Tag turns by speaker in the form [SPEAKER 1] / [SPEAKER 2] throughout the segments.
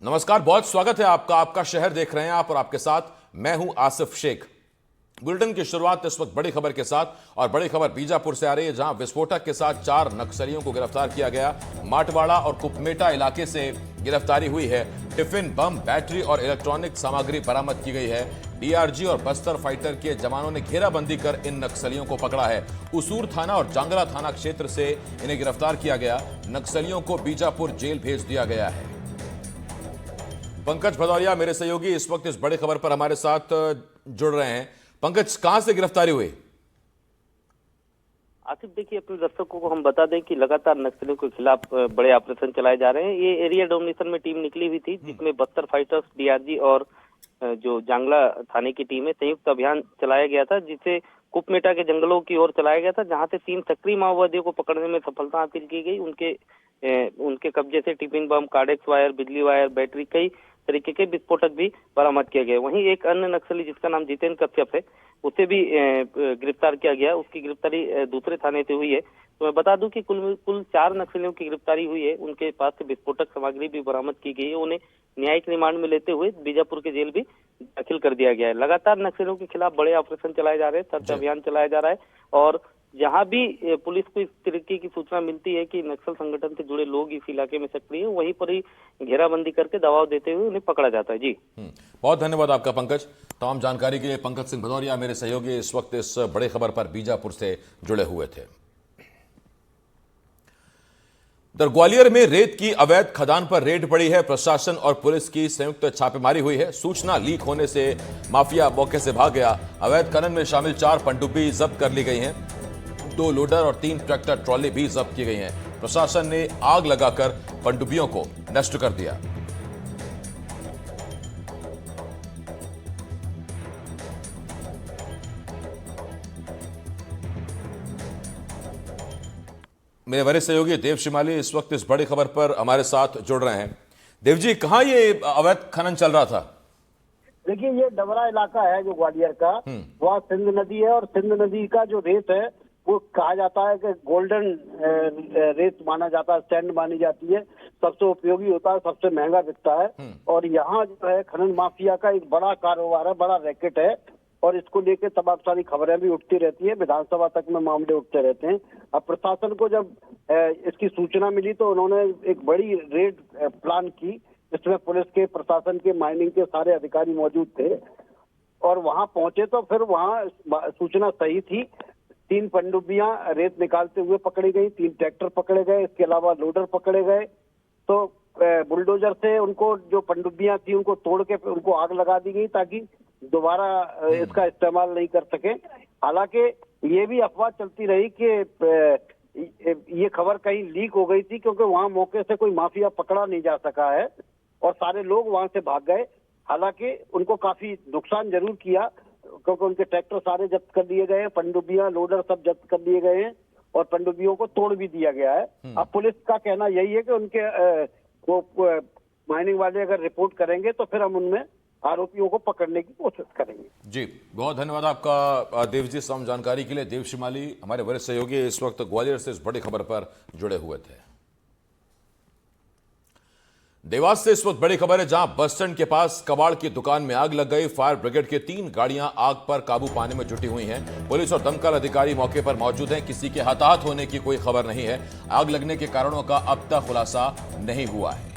[SPEAKER 1] नमस्कार, बहुत स्वागत है आपका। आपका शहर देख रहे हैं आप और आपके साथ मैं हूं आसिफ शेख। बुलेटिन की शुरुआत इस वक्त बड़ी खबर के साथ, और बड़ी खबर बीजापुर से आ रही है, जहां विस्फोटक के साथ 4 नक्सलियों को गिरफ्तार किया गया। माटवाड़ा और कुपमेटा इलाके से गिरफ्तारी हुई है। टिफिन, बम, बैटरी और इलेक्ट्रॉनिक सामग्री बरामद की गई है। डीआरजी और बस्तर फाइटर के जवानों ने घेराबंदी कर इन नक्सलियों को पकड़ा है। उसूर थाना और जांगला थाना क्षेत्र से इन्हें गिरफ्तार किया गया। नक्सलियों को बीजापुर जेल भेज दिया गया है। पंकज भदौरिया मेरे सहयोगी इस वक्त इस बड़ी खबर पर हमारे साथ जुड़ रहे हैं। पंकज, कहां से गिरफ्तारी हुई?
[SPEAKER 2] आसिफ, देखिए, अपने दर्शकों को हम बता दें कि लगातार नक्सलियों के खिलाफ बड़े ऑपरेशन चलाए जा रहे हैं। ये एरिया डोमिनेशन में टीम निकली हुई थी, जिसमें बस्तर फाइटर्स, डीआरजी और जो जांगला थाने की टीम है, संयुक्त अभियान चलाया गया था, जिसे कुपमेटा के जंगलों की ओर चलाया गया था, जहां से 3 सक्रिय माओवादियों को पकड़ने में सफलता हासिल की गई। उनके कब्जे से टिफिन बम, कार्डेक्स वायर, बिजली वायर, बैटरी, कई तरीके के विस्फोटक भी बरामद किए गए। वहीं एक अन्य नक्सली जिसका नाम जितेंद्र कश्यप है, उसे भी गिरफ्तार किया गया। उसकी गिरफ्तारी दूसरे थाने से हुई है। तो मैं बता दूं कि कुल 4 नक्सलियों की गिरफ्तारी हुई है। उनके पास से विस्फोटक सामग्री भी बरामद की गई है। उन्हें न्यायिक रिमांड में लेते हुए बीजापुर के जेल भी दाखिल कर दिया गया है। लगातार नक्सलियों के खिलाफ बड़े ऑपरेशन चलाए जा रहे हैं, सर्च अभियान चलाया जा रहा है, और जहां भी पुलिस को इस तरीके की सूचना मिलती है कि नक्सल संगठन से जुड़े लोग इस इलाके में सक्रिय हैं, वहीं पर ही घेराबंदी करके दबाव देते हुए उन्हें पकड़ा जाता है। जी,
[SPEAKER 1] बहुत धन्यवाद आपका पंकज। तमाम जानकारी के लिए पंकज सिंह भदौरिया मेरे सहयोगी इस वक्त इस बड़ी खबर पर बीजापुर से जुड़े हुए थे। ग्वालियर में रेत की अवैध खदान पर रेड पड़ी है। प्रशासन और पुलिस की संयुक्त छापेमारी हुई है। सूचना लीक होने से माफिया मौके से भाग गया। अवैध खनन में शामिल 4 पनडुब्बी जब्त कर ली गई हैं। 2 लोडर और 3 ट्रैक्टर ट्रॉली भी जब्त की गई हैं। प्रशासन ने आग लगाकर पनडुब्बियों को नष्ट कर दिया। मेरे वरिष्ठ सहयोगी देव शिमाली इस वक्त इस बड़ी खबर पर हमारे साथ जुड़ रहे हैं। देव जी, कहां ये अवैध खनन चल रहा था?
[SPEAKER 3] देखिए, ये डबरा इलाका है जो ग्वालियर का, वहाँ सिंध नदी है, और सिंध नदी का जो रेत है वो कहा जाता है कि गोल्डन रेत माना जाता है, सैंड मानी जाती है, सबसे उपयोगी होता है, सबसे महंगा बिकता है। और यहाँ जो है खनन माफिया का एक बड़ा कारोबार है, बड़ा रैकेट है, और इसको लेके तमाम सारी खबरें भी उठती रहती है, विधानसभा तक में मामले उठते रहते हैं। अब प्रशासन को जब इसकी सूचना मिली तो उन्होंने एक बड़ी रेड प्लान की, जिसमें पुलिस के, प्रशासन के, माइनिंग के सारे अधिकारी मौजूद थे, और वहां पहुंचे तो फिर वहां सूचना सही थी। 3 पनडुब्बियां रेत निकालते हुए पकड़ी गई, 3 ट्रैक्टर पकड़े गए, इसके अलावा लोडर पकड़े गए। तो बुलडोजर से उनको, जो पनडुब्बियां थी, उनको तोड़ के उनको आग लगा दी गई ताकि दोबारा इसका इस्तेमाल नहीं कर सके। हालांकि ये भी अफवाह चलती रही कि ये खबर कहीं लीक हो गई थी, क्योंकि वहां मौके से कोई माफिया पकड़ा नहीं जा सका है और सारे लोग वहां से भाग गए। हालांकि उनको काफी नुकसान जरूर किया, क्योंकि उनके ट्रैक्टर सारे जब्त कर लिए गए, पनडुब्बियां, लोडर सब जब्त कर लिए गए हैं, और पनडुब्बियों को तोड़ भी दिया गया है। अब पुलिस का कहना यही है कि उनके वो माइनिंग वाले अगर रिपोर्ट करेंगे तो फिर हम उनमें आरोपियों को पकड़ने की कोशिश करेंगे।
[SPEAKER 1] जी, बहुत धन्यवाद आपका देव जी, तमाम जानकारी के लिए। देव शिमाली हमारे वरिष्ठ सहयोगी इस वक्त ग्वालियर से इस बड़ी खबर पर जुड़े हुए थे। देवास से इस वक्त बड़ी खबर है, जहां बस स्टैंड के पास कबाड़ की दुकान में आग लग गई। फायर ब्रिगेड की 3 गाड़ियां आग पर काबू पाने में जुटी हुई हैं। पुलिस और दमकल अधिकारी मौके पर मौजूद हैं। किसी के हताहत होने की कोई खबर नहीं है। आग लगने के कारणों का अब तक खुलासा नहीं हुआ है।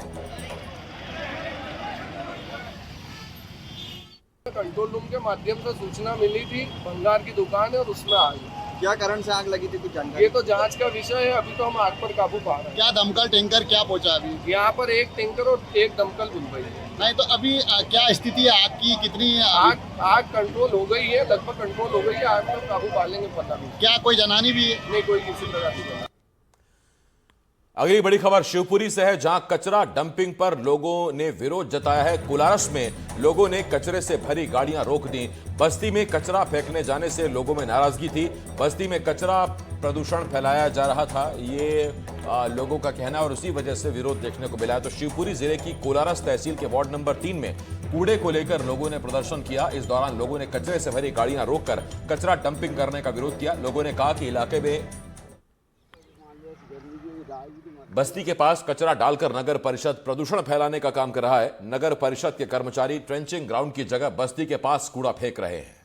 [SPEAKER 4] कंट्रोल रूम के माध्यम से सूचना मिली थी, भंगार की दुकान है और उसमें आग।
[SPEAKER 5] क्या कारण से आग लगी थी, कुछ जानकारी?
[SPEAKER 4] ये तो जांच का विषय है, अभी तो हम आग पर काबू पा रहे हैं।
[SPEAKER 5] क्या दमकल टैंकर क्या पहुंचा अभी?
[SPEAKER 4] यहाँ पर 1 टैंकर और 1 दमकल बुल रही है।
[SPEAKER 5] नहीं तो अभी क्या स्थिति है आग की, कितनी
[SPEAKER 4] आग कंट्रोल हो गई है, लगभग कंट्रोल हो गई है। आग पर काबू पा लेंगे, पता नहीं।
[SPEAKER 5] क्या कोई जनानी भी है?
[SPEAKER 4] नहीं, कोई किसी तरह की।
[SPEAKER 1] अगली बड़ी खबर शिवपुरी से है, जहां कचरा डंपिंग पर लोगों ने विरोध जताया है। कुलारस में लोगों ने कचरे से भरी गाड़ियां रोक दी। बस्ती में कचरा फेंकने जाने से लोगों में नाराजगी थी। बस्ती में कचरा प्रदूषण फैलाया जा रहा था, ये लोगों का कहना, और उसी वजह से विरोध देखने को मिला है। तो शिवपुरी जिले की कोलारस तहसील के वार्ड नंबर 3 में कूड़े को लेकर लोगों ने प्रदर्शन किया। इस दौरान लोगों ने कचरे से भरी गाड़ियां रोककर कचरा डंपिंग करने का विरोध किया। लोगों ने कहा कि इलाके में बस्ती के पास कचरा डालकर नगर परिषद प्रदूषण फैलाने का काम कर रहा है। नगर परिषद के कर्मचारी ट्रेंचिंग ग्राउंड की जगह बस्ती के पास कूड़ा फेंक रहे हैं।